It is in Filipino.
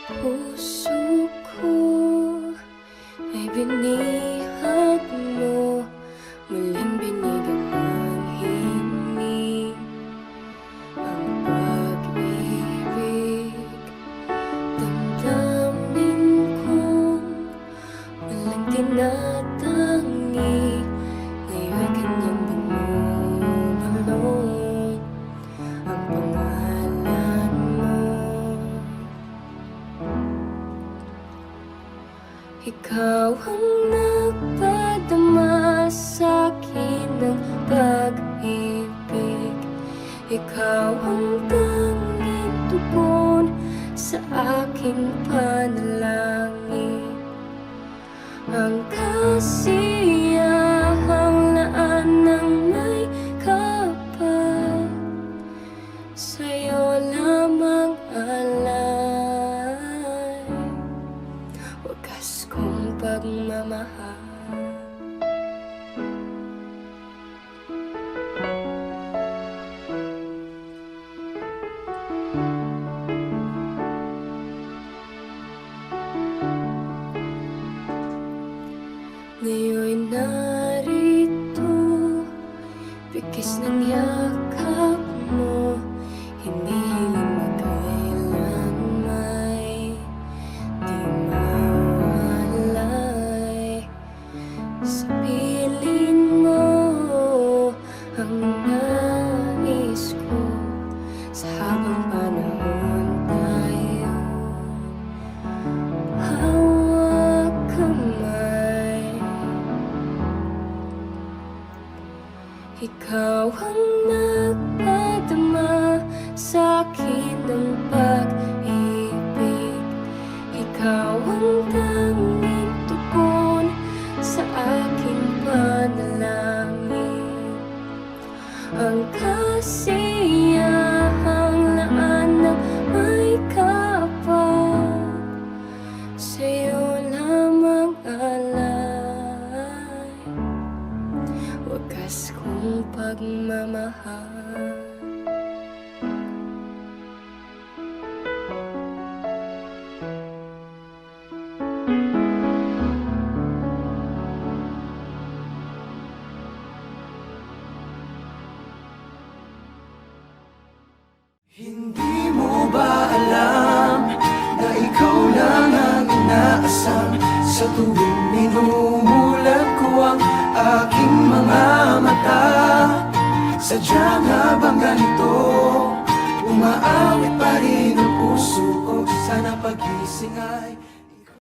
Puso ko ay binihag mo, muling binigyan ng himig ang pag-ibig. Damdamin kong walang tinatangi, ngayon'y kanyang binubulong ang pangalan mo. Ikaw ang nagpadama sa'kin ng pag-ibig. Ikaw ang tanging tugon sa aking panalangin. Ang kasiyahang laan ng may kapal, sa'yo lamang alay. Wagas kong pagmamahal. Ngayon'y narito, bigkis ng yakap mo, hinihiling na kailan may di mawalay. Sa piling mo ang nais ko, sa habang panahon tayo hawak kamay. Ikaw ang nagpadama sa'kin ng pag-ibig. Ikaw ang tanging tugon sa aking panalangin. Ang kasiyahang laan ng may kapal, sa'yo lamang alay. Wagas kong pagmamahal. Hindi mo ba alam na ikaw lang ang inaasam sa tuwing minumulat ko ang aking mga mata? Sadya nga bang ganito? Umaawit pa rin ang puso ko, sana pagising ay